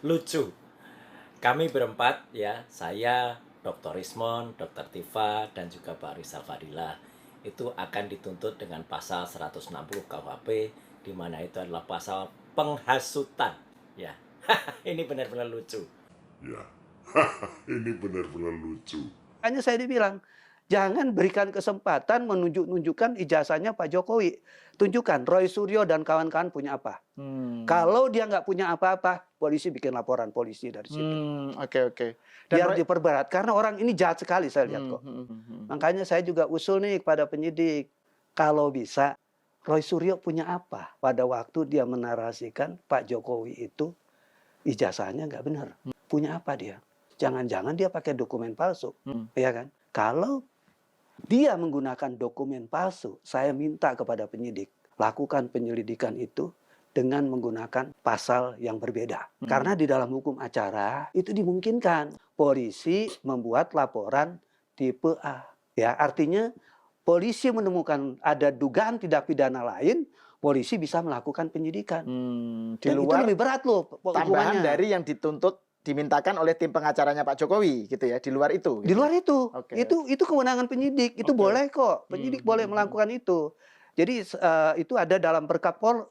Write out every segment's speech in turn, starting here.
Lucu. Kami berempat ya, saya, Dr. Rismon, Dr. Tifa, dan juga Pak Rizal Fadilah itu akan dituntut dengan pasal 160 KUHP di mana itu adalah pasal penghasutan. Ya, ini benar-benar lucu. Ya, ini benar-benar lucu. Makanya saya dibilang, jangan berikan kesempatan menunjukkan ijazahnya Pak Jokowi. Tunjukkan Roy Suryo dan kawan-kawan punya apa. Kalau dia nggak punya apa-apa, polisi bikin laporan polisi dari situ. Oke. Biar diperberat. Karena orang ini jahat sekali saya lihat kok. Makanya saya juga usul nih kepada penyidik. Kalau bisa, Roy Suryo punya apa? Pada waktu dia menarasikan Pak Jokowi itu ijazahnya nggak benar. Punya apa dia? Jangan-jangan dia pakai dokumen palsu. Ya kan? Kalau dia menggunakan dokumen palsu, saya minta kepada penyidik, lakukan penyelidikan itu dengan menggunakan pasal yang berbeda. Karena di dalam hukum acara itu dimungkinkan polisi membuat laporan tipe A. Ya, artinya polisi menemukan ada dugaan tindak pidana lain, polisi bisa melakukan penyidikan. Di Dan itu luar lebih berat loh tambahan hukumannya. dari yang dituntut dimintakan oleh tim pengacaranya Pak Jokowi gitu ya, di luar itu. Di luar itu. Oke. Itu kewenangan penyidik, itu Oke. boleh kok. Penyidik boleh melakukan itu. Jadi itu ada dalam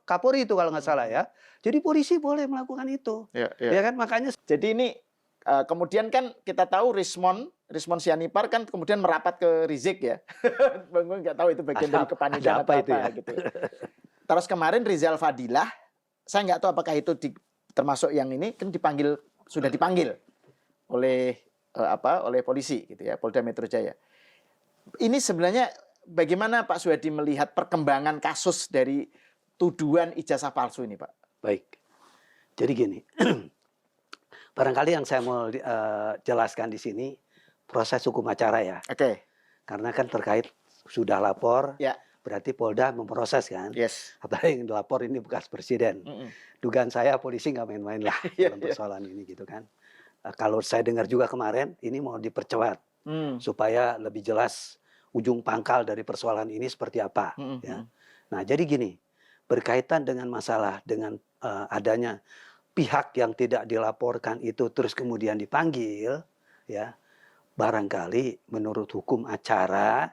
Kapolri itu kalau nggak salah ya. Jadi polisi boleh melakukan itu. Ya. Ya kan, makanya Jadi ini kemudian kan kita tahu Rismon Sianipar kan kemudian merapat ke Rizik ya. Bang Gun nggak tahu itu bagian dari ada kepanikan apa atau itu ya? gitu. Terus kemarin Rizal Fadilah, saya nggak tahu apakah itu termasuk yang ini kan sudah dipanggil oleh oleh polisi gitu ya, Polda Metro Jaya. Ini sebenarnya bagaimana Pak Suhadi melihat perkembangan kasus dari tuduhan ijazah palsu ini, Pak? Baik. Jadi gini. Barangkali yang saya mau jelaskan di sini proses hukum acara ya. Oke. Karena kan terkait sudah lapor, Ya. berarti Polda memproses kan. Yes. Apalagi yang dilapor ini bekas presiden. Dugaan saya polisi nggak main-main lah dalam persoalan ini gitu kan. Kalau saya dengar juga kemarin, ini mau dipercepat supaya lebih jelas ujung pangkal dari persoalan ini seperti apa. Ya. Nah jadi gini, berkaitan dengan masalah dengan adanya pihak yang tidak dilaporkan itu terus kemudian dipanggil, ya barangkali menurut hukum acara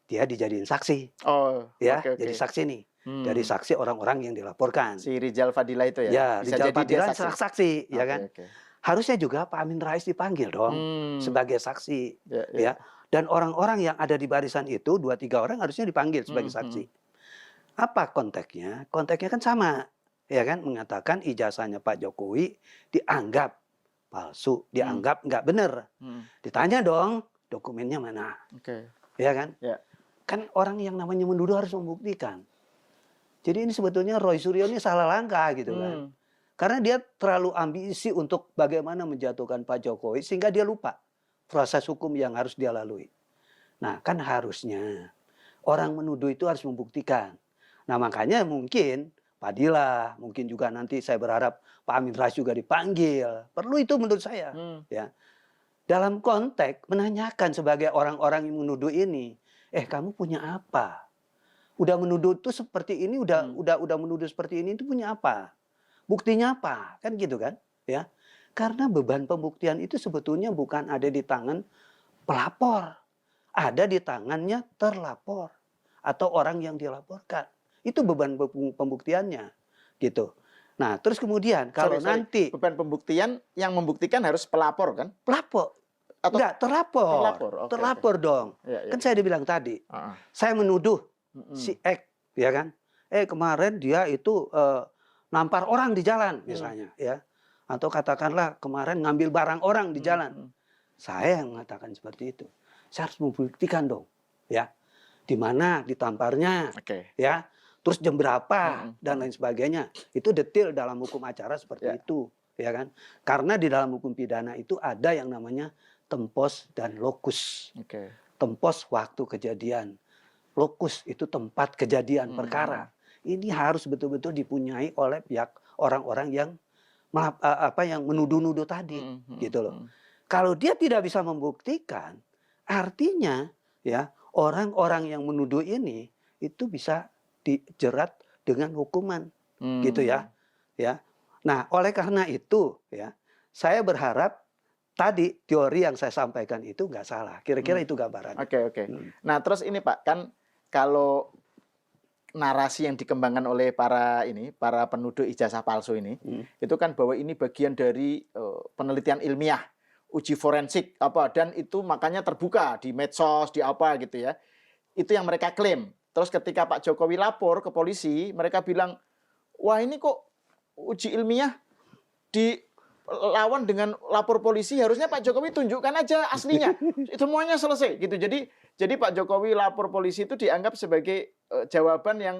dia dijadiin saksi. Oh, ya, oke. jadi saksi nih. Dari saksi orang-orang yang dilaporkan. Si Rizal Fadilah itu ya? Ya, Bisa Rizal jadi dia Fadilah saksi. saksi, ya kan? Oke. Harusnya juga Pak Amin Rais dipanggil dong sebagai saksi. Ya. Ya. Dan orang-orang yang ada di barisan itu, 2-3 orang harusnya dipanggil sebagai saksi. Apa konteksnya? Konteksnya kan sama. Ya kan? Mengatakan ijazahnya Pak Jokowi dianggap palsu, dianggap nggak benar. Ditanya dong, dokumennya mana? Oke. Ya kan? Ya. Kan orang yang namanya menuduh harus membuktikan. Jadi ini sebetulnya Roy Suryo ini salah langkah gitu kan. Karena dia terlalu ambisi untuk bagaimana menjatuhkan Pak Jokowi sehingga dia lupa proses hukum yang harus dia lalui. Nah kan harusnya orang menuduh itu harus membuktikan. Nah makanya mungkin Fadilah, mungkin juga nanti saya berharap Pak Amin Rais juga dipanggil. Perlu itu menurut saya. Ya. Dalam konteks menanyakan sebagai orang-orang yang menuduh ini, kamu punya apa? Udah menuduh itu seperti ini, udah menuduh seperti ini itu punya apa? Buktinya apa? Kan gitu kan? Ya. Karena beban pembuktian itu sebetulnya bukan ada di tangan pelapor. Ada di tangannya terlapor atau orang yang dilaporkan. Itu beban pembuktiannya. Gitu. Nah, terus kemudian kalau nanti beban pembuktian yang membuktikan harus pelapor kan? Pelapor. Atau enggak, terlapor. Oke, terlapor dong. Ya. Kan saya dibilang tadi. Saya menuduh si X, ya kan? Kemarin dia itu nampar orang di jalan misalnya, ya. Atau katakanlah kemarin ngambil barang orang di jalan. Saya yang mengatakan seperti itu. Saya harus membuktikan dong, ya. Di mana ditamparnya, ya. Terus jam berapa dan lain sebagainya. Itu detail dalam hukum acara seperti itu, ya kan? Karena di dalam hukum pidana itu ada yang namanya tempos dan lokus. Tempos waktu kejadian. Lokus itu tempat kejadian perkara. Ini harus betul-betul dipunyai oleh pihak orang-orang yang yang menuduh-nuduh tadi, gitu loh. Kalau dia tidak bisa membuktikan, artinya ya orang-orang yang menuduh ini itu bisa dijerat dengan hukuman, gitu ya. Ya. Nah, oleh karena itu ya, saya berharap tadi teori yang saya sampaikan itu nggak salah. Kira-kira itu gambarannya. Oke. Nah, terus ini Pak, kan kalau narasi yang dikembangkan oleh para penuduh ijazah palsu ini, itu kan bahwa ini bagian dari penelitian ilmiah, uji forensik dan itu makanya terbuka di medsos, di apa gitu ya. Itu yang mereka klaim. Terus ketika Pak Jokowi lapor ke polisi, mereka bilang, wah ini kok uji ilmiah dilawan dengan lapor polisi, harusnya Pak Jokowi tunjukkan aja aslinya. Semuanya selesai gitu. Jadi Pak Jokowi lapor polisi itu dianggap sebagai jawaban yang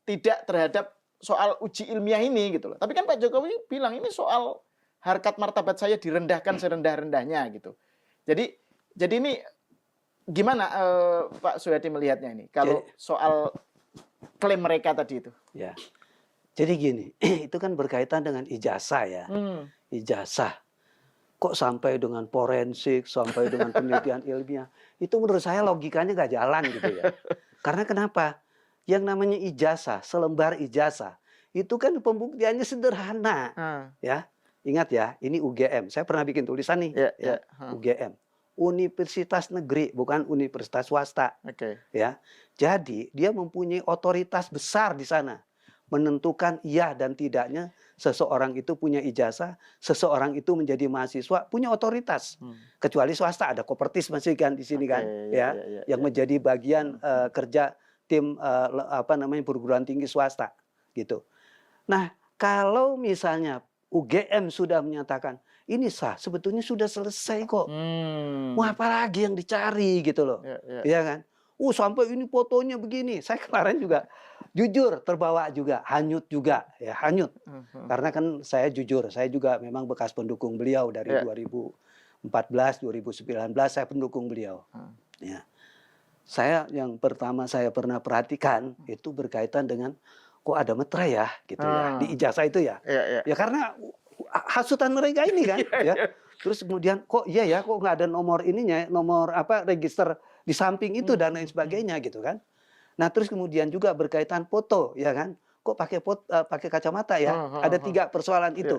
tidak terhadap soal uji ilmiah ini gitu loh. Tapi kan Pak Jokowi bilang ini soal harkat martabat saya direndahkan serendah-rendahnya gitu. Jadi ini gimana Pak Suyadi melihatnya ini kalau soal klaim mereka tadi itu? Ya. Jadi gini, itu kan berkaitan dengan ijazah ya. Ijazah. Kok sampai dengan forensik, sampai dengan penelitian ilmiah. Itu menurut saya logikanya nggak jalan gitu ya. Karena kenapa? Yang namanya ijazah, selembar ijazah, itu kan pembuktiannya sederhana. Ya, ingat ya, ini UGM. Saya pernah bikin tulisan nih. UGM. Universitas negeri, bukan universitas swasta. Ya, jadi dia mempunyai otoritas besar di sana. Menentukan iya dan tidaknya seseorang itu punya ijazah, seseorang itu menjadi mahasiswa, punya otoritas. Kecuali swasta, ada Kopertis masih kan di sini kan, yang menjadi bagian kerja tim perguruan tinggi swasta gitu. Nah, kalau misalnya UGM sudah menyatakan ini sah, sebetulnya sudah selesai kok. Mau apa lagi yang dicari gitu loh, ya kan? Sampai ini fotonya begini. Saya kemarin juga jujur terbawa juga, hanyut juga, ya hanyut. Karena kan saya jujur, saya juga memang bekas pendukung beliau dari 2014, 2019 saya pendukung beliau. Ya. Saya yang pertama saya pernah perhatikan itu berkaitan dengan kok ada metre ya, gitu ya, di ijazah itu ya. Ya karena hasutan mereka ini kan, ya. Terus kemudian kok iya ya, kok nggak ada nomor ininya, nomor register di samping itu dan lain sebagainya gitu kan. Nah terus kemudian juga berkaitan foto ya kan, kok pakai kacamata ya, ada 3 persoalan itu.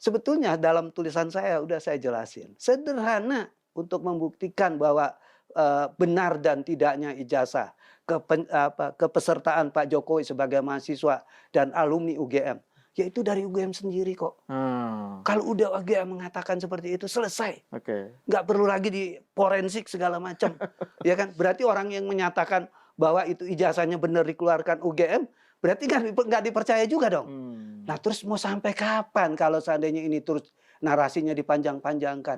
Sebetulnya dalam tulisan saya udah saya jelasin, sederhana untuk membuktikan bahwa benar dan tidaknya ijazah kepesertaan Pak Jokowi sebagai mahasiswa dan alumni UGM. Yaitu dari UGM sendiri kok. Kalau udah UGM mengatakan seperti itu, selesai. Nggak perlu lagi di forensik segala macam. Ya kan? Berarti orang yang menyatakan bahwa itu ijazahnya benar dikeluarkan UGM, berarti nggak dipercaya juga dong. Nah terus mau sampai kapan kalau seandainya ini terus narasinya dipanjang-panjangkan?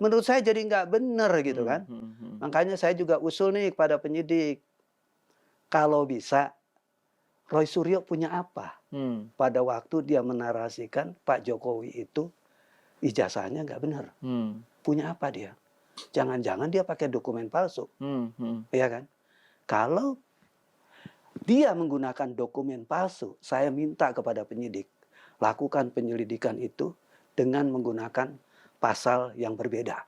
Menurut saya jadi nggak benar gitu kan. Makanya saya juga usul nih kepada penyidik. Kalau bisa, Roy Suryo punya apa? Pada waktu dia menarasikan Pak Jokowi itu ijazahnya nggak benar. Punya apa dia? Jangan-jangan dia pakai dokumen palsu. Ya kan? Kalau dia menggunakan dokumen palsu, saya minta kepada penyidik, lakukan penyelidikan itu dengan menggunakan pasal yang berbeda.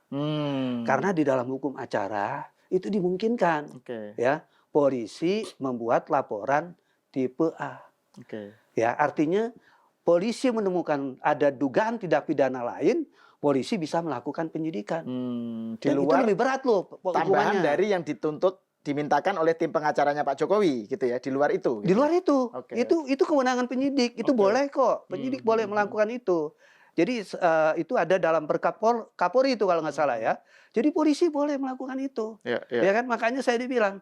Karena di dalam hukum acara itu dimungkinkan. Ya, polisi membuat laporan tipe A. Ya, artinya polisi menemukan ada dugaan tindak pidana lain, polisi bisa melakukan penyidikan. Di Dan luar itu lebih berat loh tambahan hukumannya. dari yang dimintakan oleh tim pengacaranya Pak Jokowi gitu ya, di luar itu. Di luar itu. Itu kewenangan penyidik, itu boleh kok. Penyidik boleh melakukan itu. Jadi itu ada dalam Kapolri itu kalau nggak salah ya. Jadi polisi boleh melakukan itu. Ya kan, makanya saya dibilang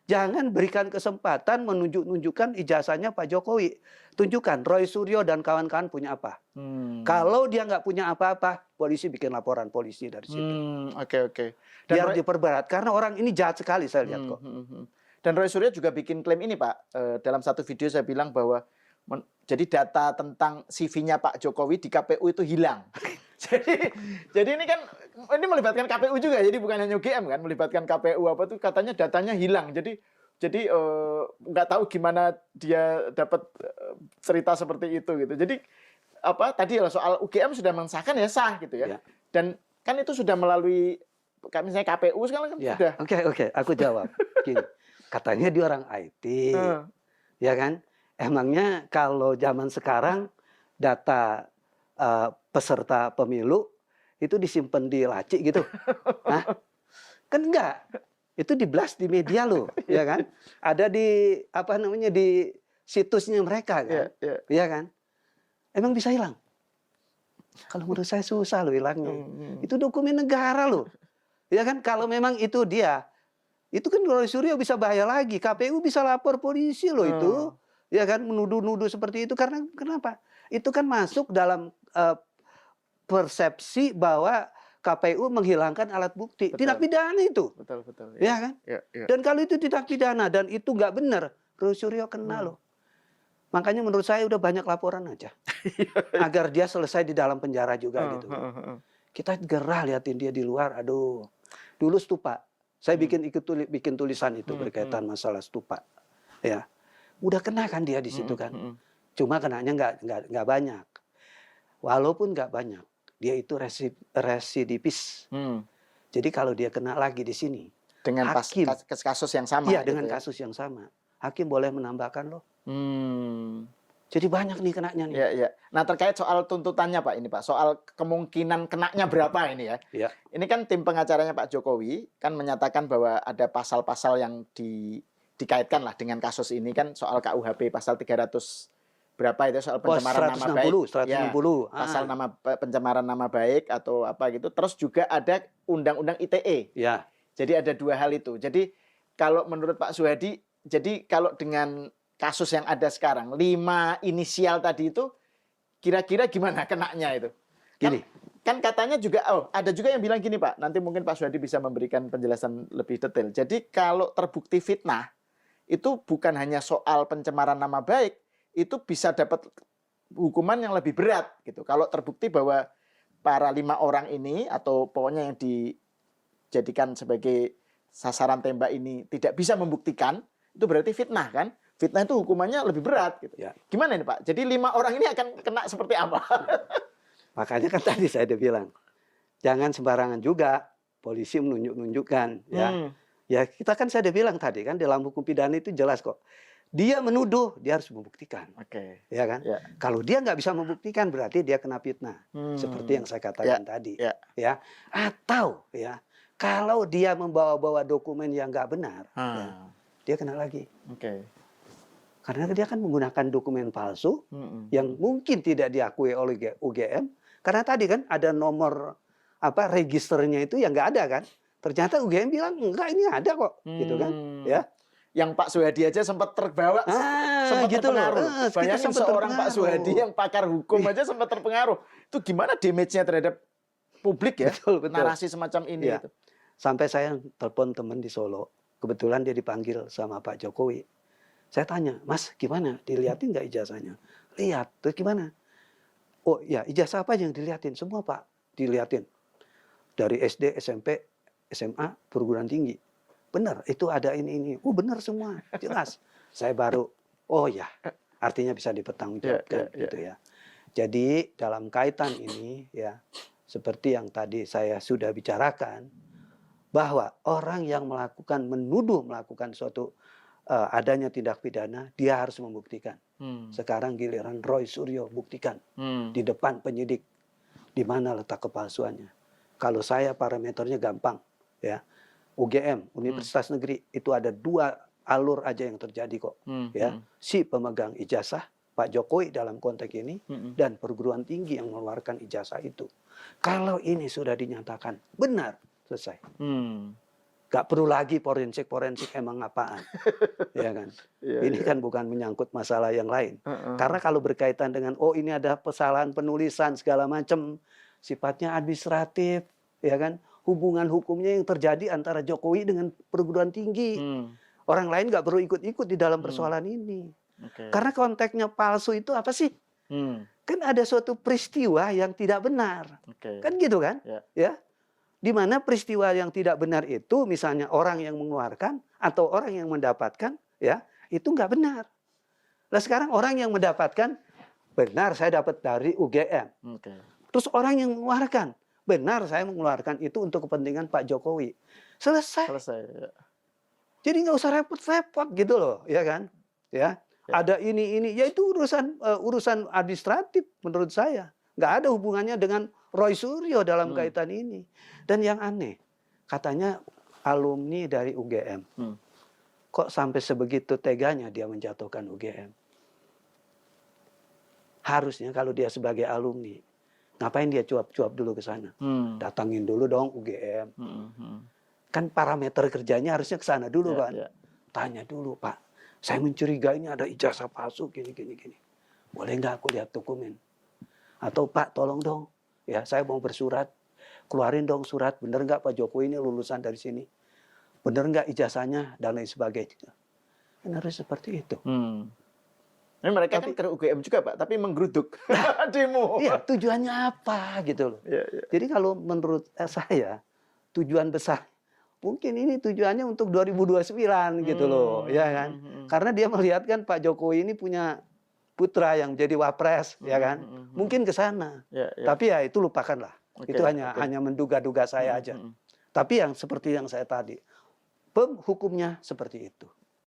jangan berikan kesempatan menunjukkan ijazahnya Pak Jokowi. Tunjukkan Roy Suryo dan kawan-kawan punya apa. Kalau dia nggak punya apa-apa, polisi bikin laporan polisi dari situ. Biar diperberat. Karena orang ini jahat sekali saya lihat kok. Dan Roy Suryo juga bikin klaim ini Pak. Dalam satu video saya bilang bahwa jadi data tentang CV-nya Pak Jokowi di KPU itu hilang. jadi ini kan melibatkan KPU juga, jadi bukan hanya UGM kan, melibatkan KPU katanya datanya hilang. Jadi nggak tahu gimana dia dapat cerita seperti itu gitu. Jadi tadi soal UGM sudah mensahkan ya sah gitu ya. Dan kan itu sudah melalui misalnya KPU sekarang kan sudah. Oke, aku jawab. Gini, katanya dia orang IT, ya kan? Emangnya kalau zaman sekarang data peserta pemilu itu disimpan di laci gitu. Hah? Kan enggak. Itu di-blast di media loh, ya kan? Ada di apa namanya di situsnya mereka kan. Iya kan? Emang bisa hilang? Kalau menurut saya susah loh hilangnya. Itu dokumen negara loh. Ya kan? Kalau memang itu dia, itu kan Roy Suryo bisa bahaya lagi. KPU bisa lapor polisi loh itu. Ya kan? Menuduh-nuduh seperti itu. Karena kenapa? Itu kan masuk dalam persepsi bahwa KPU menghilangkan alat bukti. Betul. Tindak pidana itu. Betul, betul. Ya kan? Dan kalau itu tindak pidana dan itu nggak benar, Roy Suryo kena loh. Makanya menurut saya udah banyak laporan aja. Agar dia selesai di dalam penjara juga gitu. Kita gerah liatin dia di luar. Aduh. Dulu stupa. Saya bikin tulisan itu berkaitan masalah stupa. Ya. Udah kena kan dia di situ kan. Cuma kenanya nggak banyak. Walaupun nggak banyak, dia itu residivis. Jadi kalau dia kena lagi di sini, Dengan hakim, kasus yang sama. iya gitu dengan ya. kasus yang sama, hakim boleh menambahkan loh. Jadi banyak nih kenanya nih. Ya, ya. Nah terkait soal tuntutannya Pak ini Pak, soal kemungkinan kenanya berapa ini ya. Ya. Ini kan tim pengacaranya Pak Jokowi kan menyatakan bahwa ada pasal-pasal yang dikaitkan lah dengan kasus ini kan soal KUHP pasal 300 berapa itu soal pencemaran nama baik. 160. Ya, pasal pencemaran nama baik atau apa gitu. Terus juga ada undang-undang ITE. Ya. Jadi ada dua hal itu. Jadi kalau menurut Pak Suhadi, jadi kalau dengan kasus yang ada sekarang 5 inisial tadi itu kira-kira gimana kenanya itu? Kan katanya juga ada juga yang bilang gini Pak, nanti mungkin Pak Suhadi bisa memberikan penjelasan lebih detail. Jadi kalau terbukti fitnah itu bukan hanya soal pencemaran nama baik, itu bisa dapat hukuman yang lebih berat gitu. Kalau terbukti bahwa para 5 orang ini atau pokoknya yang dijadikan sebagai sasaran tembak ini tidak bisa membuktikan, itu berarti fitnah kan? Fitnah itu hukumannya lebih berat gitu. Ya. Gimana ini Pak? Jadi 5 orang ini akan kena seperti apa? Makanya kan tadi saya udah bilang, jangan sembarangan juga polisi menunjuk-nunjukkan ya. Ya kita kan saya udah bilang tadi kan dalam hukum pidana itu jelas kok. Dia menuduh, dia harus membuktikan. Oke. Ya kan? Ya. Kalau dia nggak bisa membuktikan berarti dia kena fitnah. Seperti yang saya katakan tadi. Ya. Atau ya, kalau dia membawa-bawa dokumen yang nggak benar, ya, dia kena lagi. Oke. Karena dia kan menggunakan dokumen palsu yang mungkin tidak diakui oleh UGM. Karena tadi kan ada nomor registernya itu yang nggak ada kan. Ternyata UGM bilang enggak, ini ada kok, gitu kan? Ya. Yang Pak Suhadi aja sempat terbawa, sempat gitu terpengaruh. loh. Bayangin seorang Pak Suhadi yang pakar hukum aja sempat terpengaruh. Itu gimana damage-nya terhadap publik ya? Betul. Narasi semacam ini Ya. itu. Sampai saya telepon teman di Solo. Kebetulan dia dipanggil sama Pak Jokowi. Saya tanya, Mas gimana? Dilihatin nggak ijazahnya? Lihat. Terus gimana? Oh ya, ijazah apa yang dilihatin? Semua Pak dilihatin. Dari SD, SMP, SMA, perguruan tinggi. Benar, itu ada ini. Oh benar semua, jelas. Saya baru, oh ya, artinya bisa dipertanggungjawabkan gitu ya. Jadi dalam kaitan ini ya, seperti yang tadi saya sudah bicarakan, bahwa orang yang menuduh melakukan suatu adanya tindak pidana, dia harus membuktikan. Sekarang giliran Roy Suryo buktikan di depan penyidik di mana letak kepalsuannya. Kalau saya parameternya gampang ya. UGM, Universitas Negeri, itu ada 2 alur aja yang terjadi kok. Ya, si pemegang ijazah Pak Jokowi dalam konteks ini dan perguruan tinggi yang mengeluarkan ijazah itu. Kalau ini sudah dinyatakan benar, selesai. Gak perlu lagi forensik emang apaan, ya kan? Ini kan bukan menyangkut masalah yang lain. Karena kalau berkaitan dengan ini ada kesalahan penulisan segala macam, sifatnya administratif, ya kan? Hubungan hukumnya yang terjadi antara Jokowi dengan perguruan tinggi. Orang lain nggak perlu ikut-ikut di dalam persoalan ini. Karena konteksnya palsu itu apa sih? Kan ada suatu peristiwa yang tidak benar. Kan gitu kan? Ya. Di mana peristiwa yang tidak benar itu misalnya orang yang mengeluarkan atau orang yang mendapatkan, ya itu nggak benar. Nah sekarang orang yang mendapatkan, benar saya dapat dari UGM. Terus orang yang mengeluarkan, benar saya mengeluarkan itu untuk kepentingan Pak Jokowi. Selesai. Ya. Jadi nggak usah repot-repot gitu loh, ya kan? Ya. Ada ini, ya itu urusan administratif menurut saya. nggak ada hubungannya dengan Roy Suryo dalam kaitan ini. Dan yang aneh, katanya alumni dari UGM. Kok sampai sebegitu teganya dia menjatuhkan UGM? Harusnya kalau dia sebagai alumni, ngapain dia cuap-cuap dulu ke sana? Datangin dulu dong UGM. Kan parameter kerjanya harusnya ke sana dulu kan. Tanya dulu, Pak, saya mencurigai ini ada ijazah palsu gini. Boleh nggak aku lihat dokumen? Atau Pak, tolong dong, ya saya mau bersurat, keluarin dong surat, bener nggak Pak Jokowi ini lulusan dari sini? Bener nggak ijazahnya dan lain sebagainya? Kan harus seperti itu. Ini mereka kan ke UGM juga Pak, tapi menggeruduk demo. Iya, tujuannya apa gitu loh. Jadi kalau menurut saya, tujuan besar, mungkin ini tujuannya untuk 2029 gitu loh, ya kan? Karena dia melihat kan Pak Jokowi ini punya putra yang jadi wapres, ya kan? Mungkin ke sana. Tapi ya itu lupakanlah. Itu hanya menduga-duga saya aja. Tapi yang seperti yang saya tadi, hukumnya seperti itu.